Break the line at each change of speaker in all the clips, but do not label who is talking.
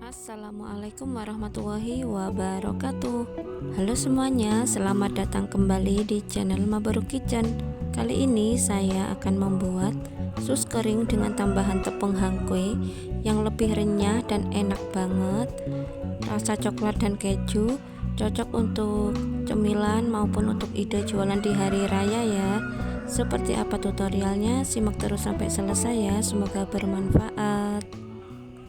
Assalamualaikum warahmatullahi wabarakatuh. Halo semuanya, selamat datang kembali di channel Mabruk Kitchen. Kali ini saya akan membuat sus kering dengan tambahan tepung hangkwe yang lebih renyah dan enak banget. Rasa coklat dan keju, cocok untuk cemilan maupun untuk ide jualan di hari raya ya. Seperti apa tutorialnya? Simak terus sampai selesai ya, semoga bermanfaat.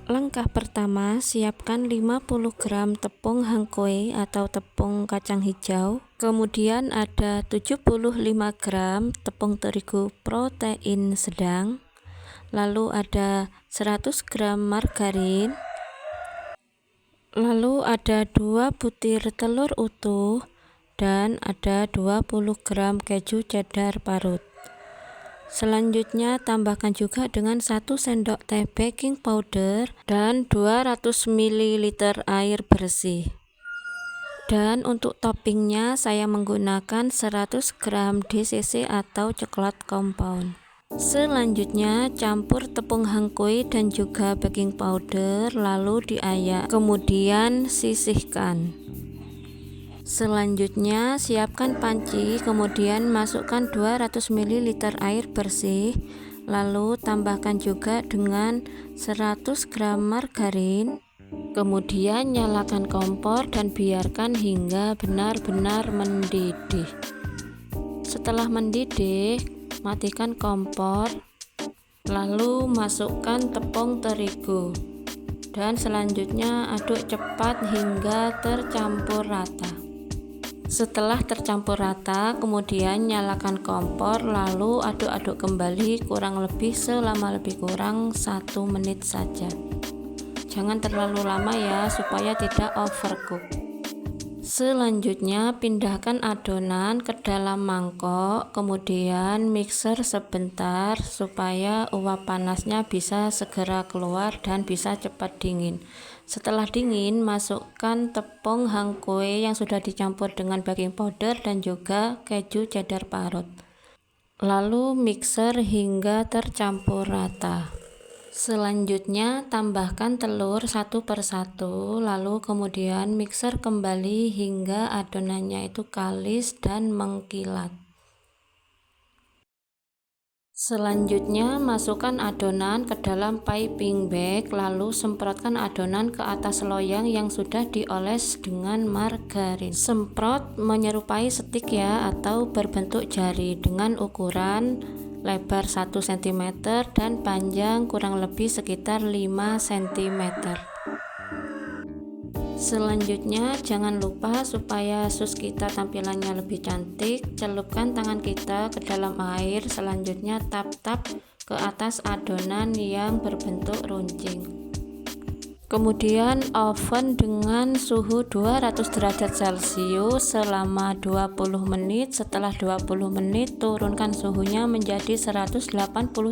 Langkah pertama, siapkan 50 gram tepung hangkwe atau tepung kacang hijau. Kemudian ada 75 gram tepung terigu protein sedang. Lalu ada 100 gram margarin. Lalu ada 2 butir telur utuh dan ada 20 gram keju cheddar parut. Selanjutnya tambahkan juga dengan 1 sendok teh baking powder dan 200 ml air bersih. Dan untuk toppingnya saya menggunakan 100 gram DCC atau coklat compound. Selanjutnya campur tepung hangkwe dan juga baking powder lalu diayak, kemudian sisihkan. Selanjutnya siapkan panci, kemudian masukkan 200 ml air bersih, lalu tambahkan juga dengan 100 gram margarin. Kemudian nyalakan kompor dan biarkan hingga benar-benar mendidih. Setelah mendidih, matikan kompor, lalu masukkan tepung terigu dan selanjutnya aduk cepat hingga tercampur rata. Setelah tercampur rata, kemudian nyalakan kompor lalu aduk-aduk kembali kurang lebih selama lebih kurang 1 menit saja. Jangan terlalu lama ya supaya tidak overcook. Selanjutnya pindahkan adonan ke dalam mangkok, kemudian mixer sebentar supaya uap panasnya bisa segera keluar dan bisa cepat dingin. Setelah dingin, masukkan tepung hangkwe yang sudah dicampur dengan baking powder dan juga keju cheddar parut. Lalu mixer hingga tercampur rata. Selanjutnya tambahkan telur satu persatu, lalu kemudian mixer kembali hingga adonannya itu kalis dan mengkilat. Selanjutnya masukkan adonan ke dalam piping bag, lalu semprotkan adonan ke atas loyang yang sudah dioles dengan margarin. Semprot menyerupai stik ya atau berbentuk jari dengan ukuran lebar 1 cm dan panjang kurang lebih sekitar 5 cm. Selanjutnya jangan lupa supaya sus kita tampilannya lebih cantik, celupkan tangan kita ke dalam air, selanjutnya tap-tap ke atas adonan yang berbentuk runcing. Kemudian oven dengan suhu 200 derajat celcius selama 20 menit. Setelah 20 menit turunkan suhunya menjadi 180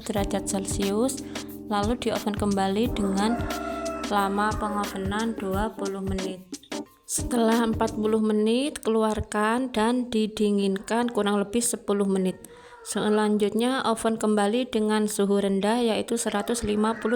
derajat celcius, lalu di oven kembali dengan lama pengovenan 20 menit. Setelah 40 menit keluarkan dan didinginkan kurang lebih 10 menit. Selanjutnya oven kembali dengan suhu rendah yaitu 150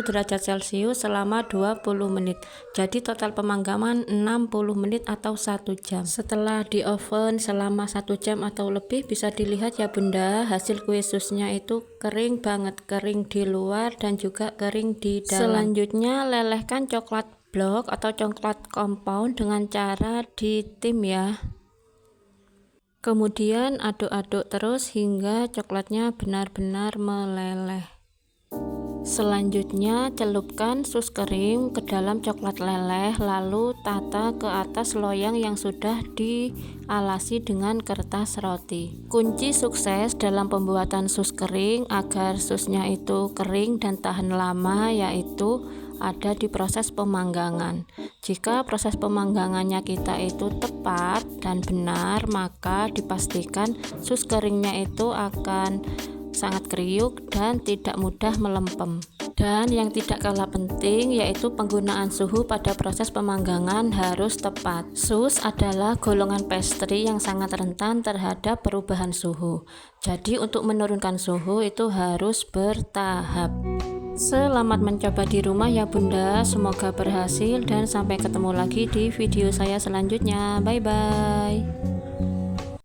derajat celcius selama 20 menit. Jadi total pemanggangan 60 menit atau 1 jam. Setelah di oven selama 1 jam atau lebih, bisa dilihat ya bunda, hasil kue susnya itu kering banget, kering di luar dan juga kering di dalam. Selanjutnya lelehkan coklat blok atau coklat compound dengan cara ditim ya. Kemudian aduk-aduk terus hingga coklatnya benar-benar meleleh. Selanjutnya celupkan sus kering ke dalam coklat leleh, lalu tata ke atas loyang yang sudah dialasi dengan kertas roti. Kunci sukses dalam pembuatan sus kering agar susnya itu kering dan tahan lama yaitu ada di proses pemanggangan. Jika proses pemanggangannya kita itu tepat dan benar, maka dipastikan sus keringnya itu akan sangat kriuk dan tidak mudah melempem. Dan yang tidak kalah penting yaitu penggunaan suhu pada proses pemanggangan harus tepat. Sus adalah golongan pastry yang sangat rentan terhadap perubahan suhu. Jadi untuk menurunkan suhu itu harus bertahap. Selamat mencoba di rumah ya Bunda, semoga berhasil dan sampai ketemu lagi di video saya selanjutnya. Bye bye.